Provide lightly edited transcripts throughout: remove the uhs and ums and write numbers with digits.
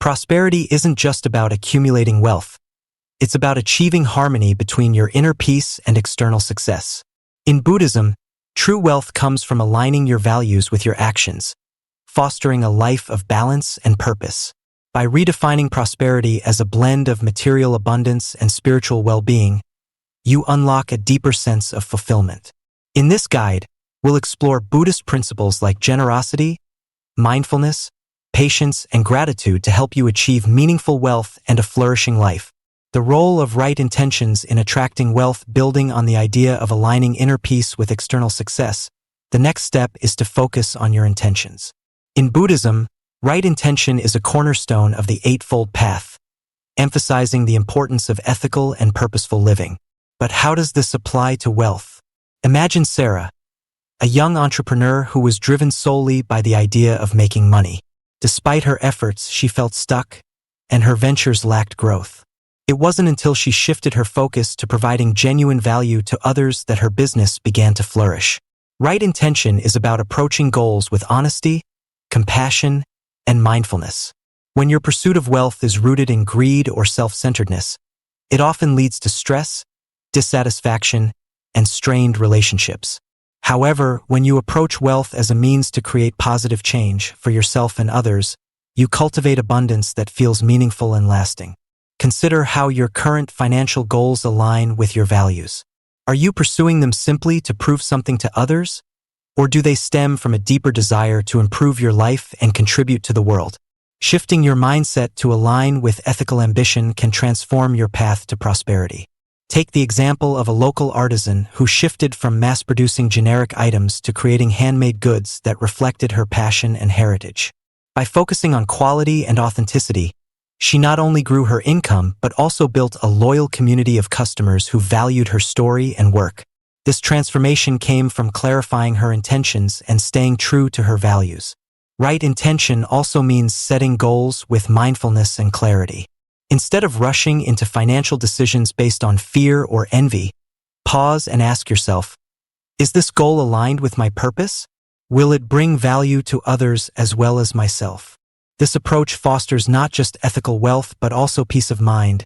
Prosperity isn't just about accumulating wealth. It's about achieving harmony between your inner peace and external success. In Buddhism, true wealth comes from aligning your values with your actions, fostering a life of balance and purpose. By redefining prosperity as a blend of material abundance and spiritual well-being, you unlock a deeper sense of fulfillment. In this guide, we'll explore Buddhist principles like generosity, mindfulness, patience, and gratitude to help you achieve meaningful wealth and a flourishing life. The role of right intentions in attracting wealth. Building on the idea of aligning inner peace with external success, the next step is to focus on your intentions. In Buddhism, right intention is a cornerstone of the Eightfold Path, emphasizing the importance of ethical and purposeful living. But how does this apply to wealth? Imagine Sarah, a young entrepreneur who was driven solely by the idea of making money. Despite her efforts, she felt stuck, and her ventures lacked growth. It wasn't until she shifted her focus to providing genuine value to others that her business began to flourish. Right intention is about approaching goals with honesty, compassion, and mindfulness. When your pursuit of wealth is rooted in greed or self-centeredness, it often leads to stress, dissatisfaction, and strained relationships. However, when you approach wealth as a means to create positive change for yourself and others, you cultivate abundance that feels meaningful and lasting. Consider how your current financial goals align with your values. Are you pursuing them simply to prove something to others? Or do they stem from a deeper desire to improve your life and contribute to the world? Shifting your mindset to align with ethical ambition can transform your path to prosperity. Take the example of a local artisan who shifted from mass-producing generic items to creating handmade goods that reflected her passion and heritage. By focusing on quality and authenticity, she not only grew her income but also built a loyal community of customers who valued her story and work. This transformation came from clarifying her intentions and staying true to her values. Right intention also means setting goals with mindfulness and clarity. Instead of rushing into financial decisions based on fear or envy, pause and ask yourself, is this goal aligned with my purpose? Will it bring value to others as well as myself? This approach fosters not just ethical wealth but also peace of mind,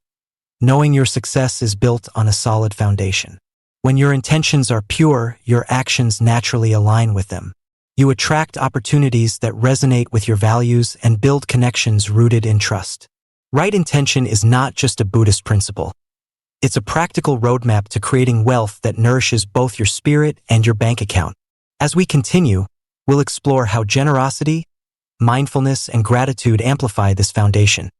knowing your success is built on a solid foundation. When your intentions are pure, your actions naturally align with them. You attract opportunities that resonate with your values and build connections rooted in trust. Right intention is not just a Buddhist principle. It's a practical roadmap to creating wealth that nourishes both your spirit and your bank account. As we continue, we'll explore how generosity, mindfulness, and gratitude amplify this foundation,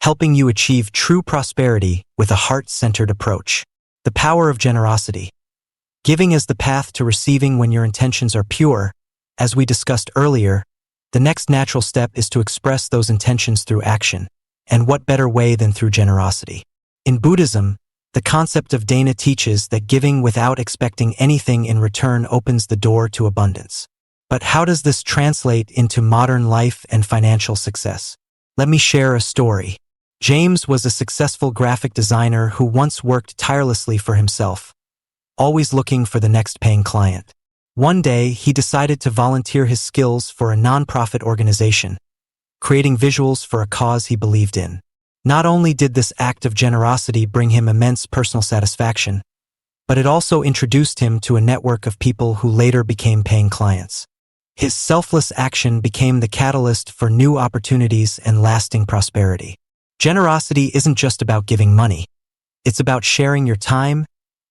helping you achieve true prosperity with a heart-centered approach. The power of generosity. Giving is the path to receiving. When your intentions are pure. As we discussed earlier, the next natural step is to express those intentions through action. And what better way than through generosity? In Buddhism, the concept of dana teaches that giving without expecting anything in return opens the door to abundance. But how does this translate into modern life and financial success? Let me share a story. James was a successful graphic designer who once worked tirelessly for himself, always looking for the next paying client. One day, he decided to volunteer his skills for a nonprofit organization, creating visuals for a cause he believed in. Not only did this act of generosity bring him immense personal satisfaction, but it also introduced him to a network of people who later became paying clients. His selfless action became the catalyst for new opportunities and lasting prosperity. Generosity isn't just about giving money. It's about sharing your time,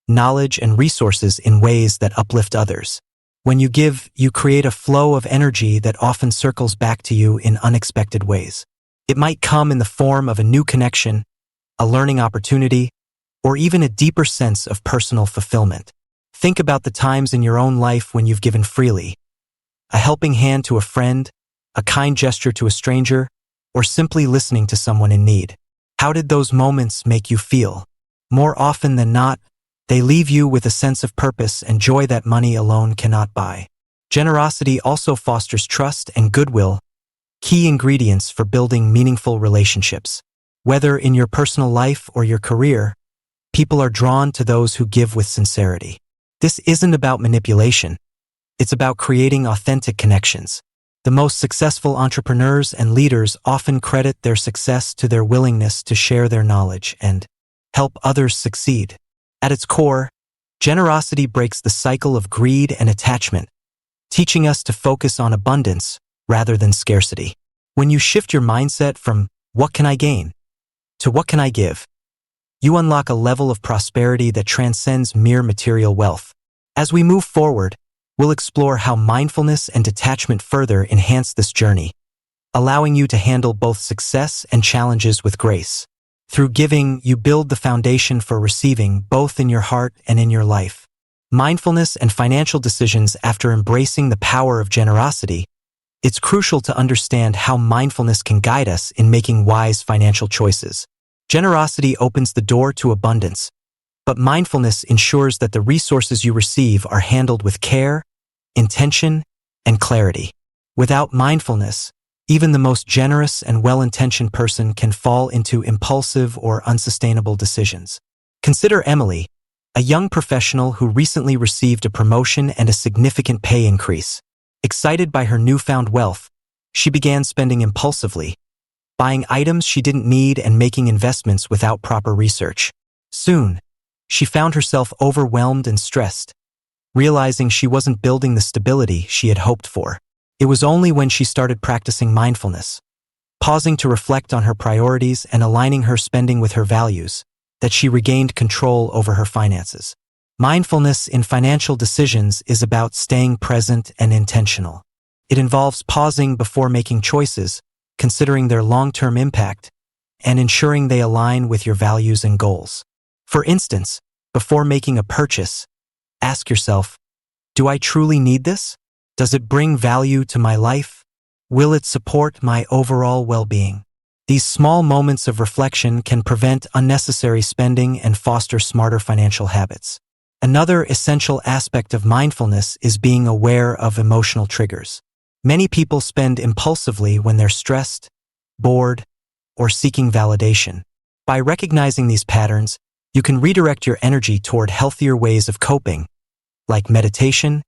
knowledge, and resources in ways that uplift others. When you give, you create a flow of energy that often circles back to you in unexpected ways. It might come in the form of a new connection, a learning opportunity, or even a deeper sense of personal fulfillment. Think about the times in your own life when you've given freely. A helping hand to a friend, a kind gesture to a stranger, or simply listening to someone in need. How did those moments make you feel? More often than not, they leave you with a sense of purpose and joy that money alone cannot buy. Generosity also fosters trust and goodwill, key ingredients for building meaningful relationships. Whether in your personal life or your career, people are drawn to those who give with sincerity. This isn't about manipulation. It's about creating authentic connections. The most successful entrepreneurs and leaders often credit their success to their willingness to share their knowledge and help others succeed. At its core, generosity breaks the cycle of greed and attachment, teaching us to focus on abundance rather than scarcity. When you shift your mindset from "what can I gain" to "what can I give," you unlock a level of prosperity that transcends mere material wealth. As we move forward, we'll explore how mindfulness and detachment further enhance this journey, allowing you to handle both success and challenges with grace. Through giving, you build the foundation for receiving, both in your heart and in your life. Mindfulness and financial decisions. After embracing the power of generosity, it's crucial to understand how mindfulness can guide us in making wise financial choices. Generosity opens the door to abundance, but mindfulness ensures that the resources you receive are handled with care, intention, and clarity. Without mindfulness, even the most generous and well-intentioned person can fall into impulsive or unsustainable decisions. Consider Emily, a young professional who recently received a promotion and a significant pay increase. Excited by her newfound wealth, she began spending impulsively, buying items she didn't need and making investments without proper research. Soon, she found herself overwhelmed and stressed, realizing she wasn't building the stability she had hoped for. It was only when she started practicing mindfulness, pausing to reflect on her priorities and aligning her spending with her values, that she regained control over her finances. Mindfulness in financial decisions is about staying present and intentional. It involves pausing before making choices, considering their long-term impact, and ensuring they align with your values and goals. For instance, before making a purchase, ask yourself, do I truly need this? Does it bring value to my life? Will it support my overall well-being? These small moments of reflection can prevent unnecessary spending and foster smarter financial habits. Another essential aspect of mindfulness is being aware of emotional triggers. Many people spend impulsively when they're stressed, bored, or seeking validation. By recognizing these patterns, you can redirect your energy toward healthier ways of coping, like meditation,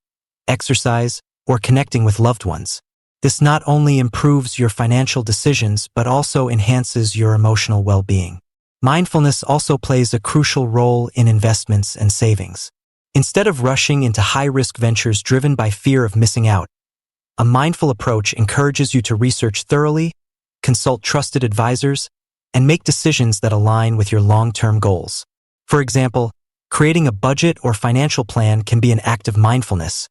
exercise, or connecting with loved ones. This not only improves your financial decisions but also enhances your emotional well-being. Mindfulness also plays a crucial role in investments and savings. Instead of rushing into high-risk ventures driven by fear of missing out, a mindful approach encourages you to research thoroughly, consult trusted advisors, and make decisions that align with your long-term goals. For example, creating a budget or financial plan can be an act of mindfulness,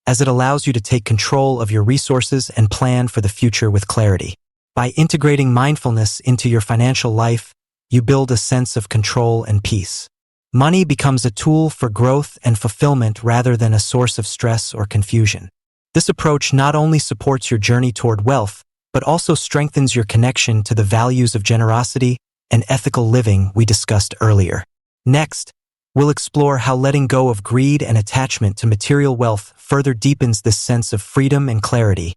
as it allows you to take control of your resources and plan for the future with clarity. By integrating mindfulness into your financial life, you build a sense of control and peace. Money becomes a tool for growth and fulfillment rather than a source of stress or confusion. This approach not only supports your journey toward wealth, but also strengthens your connection to the values of generosity and ethical living we discussed earlier. Next, we'll explore how letting go of greed and attachment to material wealth further deepens this sense of freedom and clarity,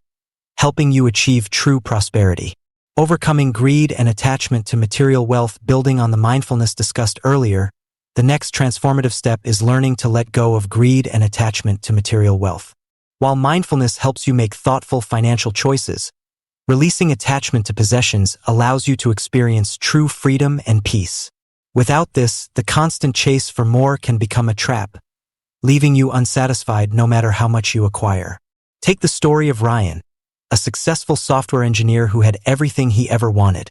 helping you achieve true prosperity. Overcoming greed and attachment to material wealth. Building on the mindfulness discussed earlier, the next transformative step is learning to let go of greed and attachment to material wealth. While mindfulness helps you make thoughtful financial choices, releasing attachment to possessions allows you to experience true freedom and peace. Without this, the constant chase for more can become a trap, leaving you unsatisfied no matter how much you acquire. Take the story of Ryan, a successful software engineer who had everything he ever wanted: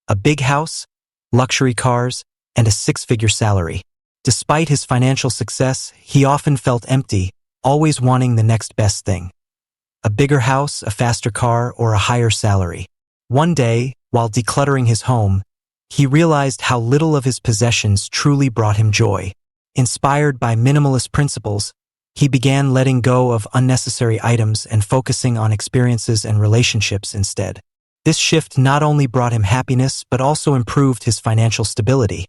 a big house, luxury cars, and a six-figure salary. Despite his financial success, he often felt empty, always wanting the next best thing: a bigger house, a faster car, or a higher salary. One day, while decluttering his home, he realized how little of his possessions truly brought him joy. Inspired by minimalist principles, he began letting go of unnecessary items and focusing on experiences and relationships instead. This shift not only brought him happiness but also improved his financial stability,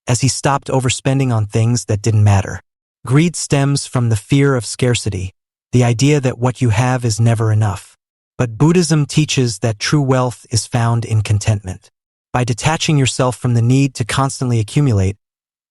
as he stopped overspending on things that didn't matter. Greed stems from the fear of scarcity, the idea that what you have is never enough. But Buddhism teaches that true wealth is found in contentment. By detaching yourself from the need to constantly accumulate,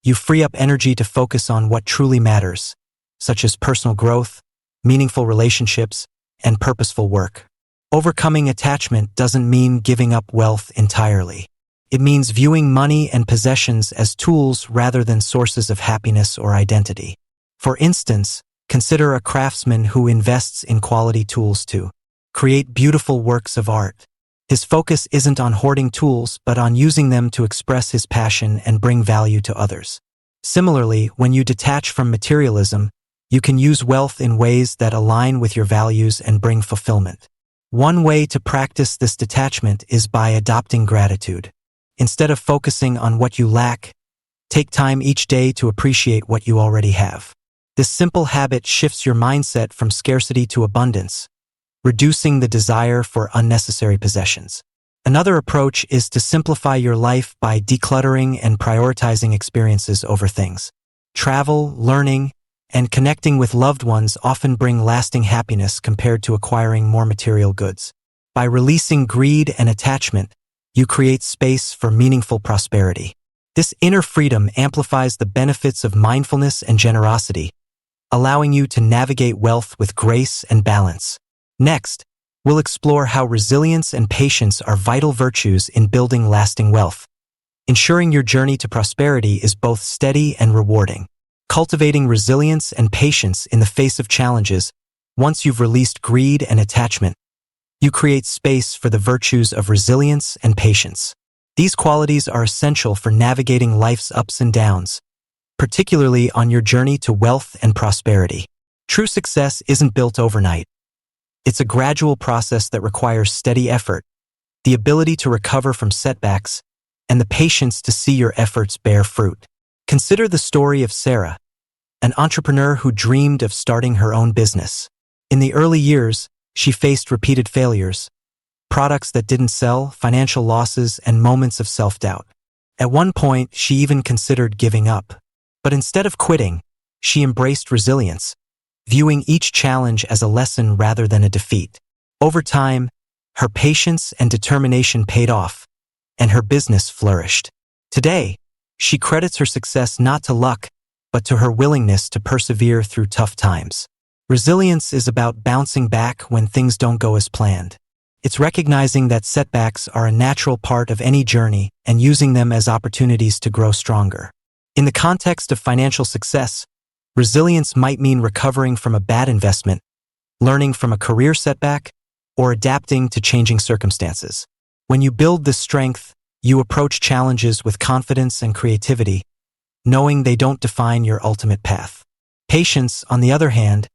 you free up energy to focus on what truly matters, such as personal growth, meaningful relationships, and purposeful work. Overcoming attachment doesn't mean giving up wealth entirely. It means viewing money and possessions as tools rather than sources of happiness or identity. For instance, consider a craftsman who invests in quality tools to create beautiful works of art. His focus isn't on hoarding tools, but on using them to express his passion and bring value to others. Similarly, when you detach from materialism, you can use wealth in ways that align with your values and bring fulfillment. One way to practice this detachment is by adopting gratitude. Instead of focusing on what you lack, take time each day to appreciate what you already have. This simple habit shifts your mindset from scarcity to abundance, reducing the desire for unnecessary possessions. Another approach is to simplify your life by decluttering and prioritizing experiences over things. Travel, learning, and connecting with loved ones often bring lasting happiness compared to acquiring more material goods. By releasing greed and attachment, you create space for meaningful prosperity. This inner freedom amplifies the benefits of mindfulness and generosity, allowing you to navigate wealth with grace and balance. Next, we'll explore how resilience and patience are vital virtues in building lasting wealth, ensuring your journey to prosperity is both steady and rewarding. Cultivating resilience and patience in the face of challenges. Once you've released greed and attachment, you create space for the virtues of resilience and patience. These qualities are essential for navigating life's ups and downs, particularly on your journey to wealth and prosperity. True success isn't built overnight. It's a gradual process that requires steady effort, the ability to recover from setbacks, and the patience to see your efforts bear fruit. Consider the story of Sarah, an entrepreneur who dreamed of starting her own business. In the early years, she faced repeated failures, products that didn't sell, financial losses, and moments of self-doubt. At one point, she even considered giving up. But instead of quitting, she embraced resilience, viewing each challenge as a lesson rather than a defeat. Over time, her patience and determination paid off, and her business flourished. Today, she credits her success not to luck, but to her willingness to persevere through tough times. Resilience is about bouncing back when things don't go as planned. It's recognizing that setbacks are a natural part of any journey and using them as opportunities to grow stronger. In the context of financial success, resilience might mean recovering from a bad investment, learning from a career setback, or adapting to changing circumstances. When you build this strength, you approach challenges with confidence and creativity, knowing they don't define your ultimate path. Patience, on the other hand,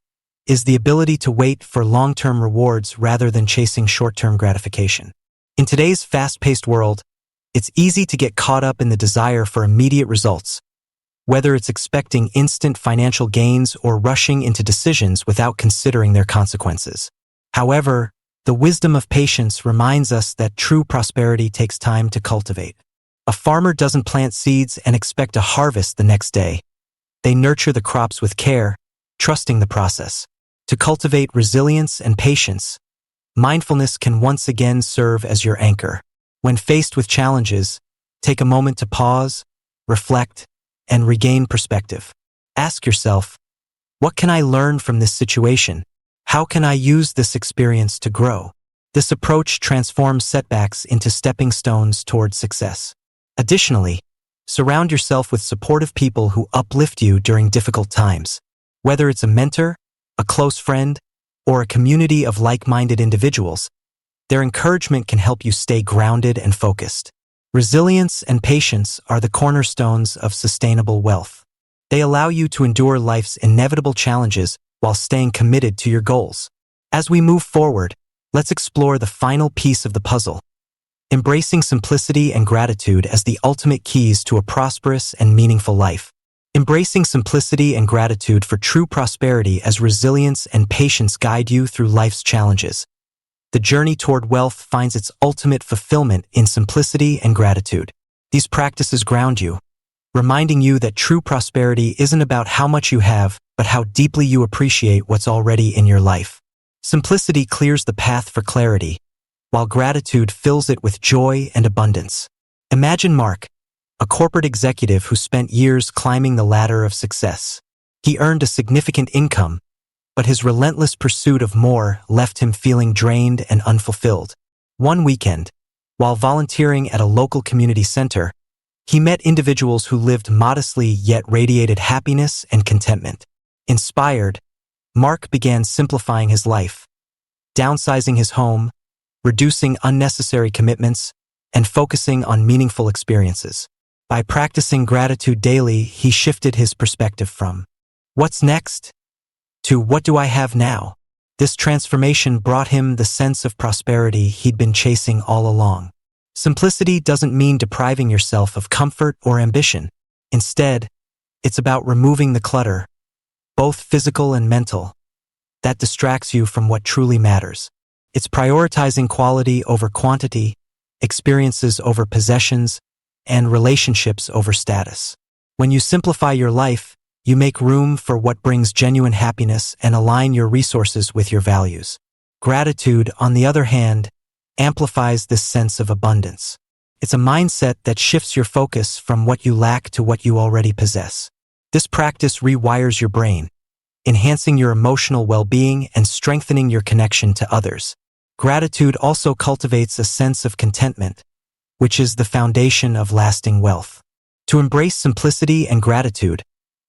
is the ability to wait for long-term rewards rather than chasing short-term gratification. In today's fast-paced world, it's easy to get caught up in the desire for immediate results, whether it's expecting instant financial gains or rushing into decisions without considering their consequences. However, the wisdom of patience reminds us that true prosperity takes time to cultivate. A farmer doesn't plant seeds and expect a harvest the next day. They nurture the crops with care, trusting the process. To cultivate resilience and patience, mindfulness can once again serve as your anchor. When faced with challenges, take a moment to pause, reflect, and regain perspective. Ask yourself, what can I learn from this situation? How can I use this experience to grow? This approach transforms setbacks into stepping stones toward success. Additionally, surround yourself with supportive people who uplift you during difficult times. Whether it's a mentor, a close friend, or a community of like-minded individuals, their encouragement can help you stay grounded and focused. Resilience and patience are the cornerstones of sustainable wealth. They allow you to endure life's inevitable challenges while staying committed to your goals. As we move forward, let's explore the final piece of the puzzle, embracing simplicity and gratitude as the ultimate keys to a prosperous and meaningful life. Embracing simplicity and gratitude for true prosperity as resilience and patience guide you through life's challenges. The journey toward wealth finds its ultimate fulfillment in simplicity and gratitude. These practices ground you, reminding you that true prosperity isn't about how much you have, but how deeply you appreciate what's already in your life. Simplicity clears the path for clarity, while gratitude fills it with joy and abundance. Imagine Mark, a corporate executive who spent years climbing the ladder of success. He earned a significant income, but his relentless pursuit of more left him feeling drained and unfulfilled. One weekend, while volunteering at a local community center, he met individuals who lived modestly yet radiated happiness and contentment. Inspired, Mark began simplifying his life, downsizing his home, reducing unnecessary commitments, and focusing on meaningful experiences. By practicing gratitude daily, he shifted his perspective from "what's next?" to "what do I have now?" This transformation brought him the sense of prosperity he'd been chasing all along. Simplicity doesn't mean depriving yourself of comfort or ambition. Instead, it's about removing the clutter, both physical and mental, that distracts you from what truly matters. It's prioritizing quality over quantity, experiences over possessions, and relationships over status. When you simplify your life, you make room for what brings genuine happiness and align your resources with your values. Gratitude, on the other hand, amplifies this sense of abundance. It's a mindset that shifts your focus from what you lack to what you already possess. This practice rewires your brain, enhancing your emotional well-being and strengthening your connection to others. Gratitude also cultivates a sense of contentment, which is the foundation of lasting wealth. To embrace simplicity and gratitude,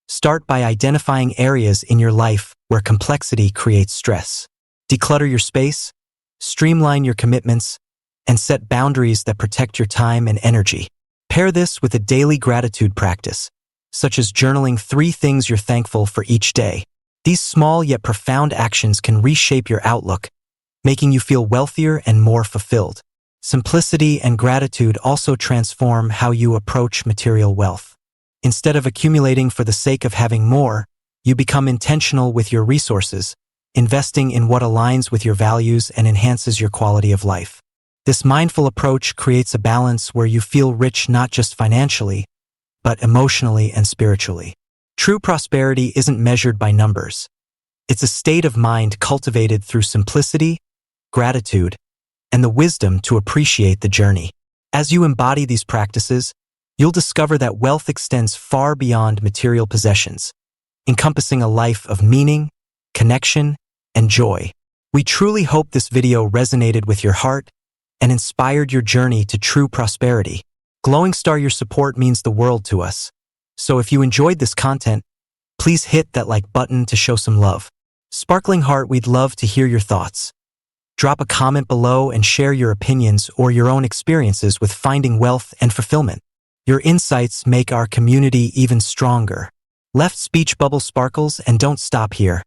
start by identifying areas in your life where complexity creates stress. Declutter your space, streamline your commitments, and set boundaries that protect your time and energy. Pair this with a daily gratitude practice, such as journaling 3 things you're thankful for each day. These small yet profound actions can reshape your outlook, making you feel wealthier and more fulfilled. Simplicity and gratitude also transform how you approach material wealth. Instead of accumulating for the sake of having more, you become intentional with your resources, investing in what aligns with your values and enhances your quality of life. This mindful approach creates a balance where you feel rich not just financially, but emotionally and spiritually. True prosperity isn't measured by numbers. It's a state of mind cultivated through simplicity, gratitude, and the wisdom to appreciate the journey. As you embody these practices, you'll discover that wealth extends far beyond material possessions, encompassing a life of meaning, connection, and joy. We truly hope this video resonated with your heart and inspired your journey to true prosperity. Glowing Star, your support means the world to us. So if you enjoyed this content, please hit that like button to show some love. Sparkling Heart, we'd love to hear your thoughts. Drop a comment below and share your opinions or your own experiences with finding wealth and fulfillment. Your insights make our community even stronger. Left speech bubble sparkles, and don't stop here.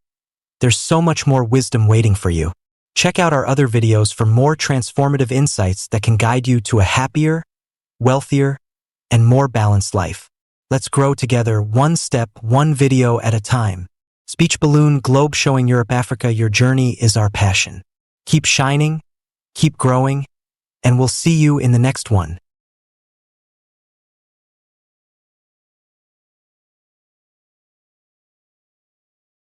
There's so much more wisdom waiting for you. Check out our other videos for more transformative insights that can guide you to a happier, wealthier, and more balanced life. Let's grow together, one step, one video at a time. Speech Balloon, Globe showing Europe, Africa, your journey is our passion. Keep shining, keep growing, and we'll see you in the next one.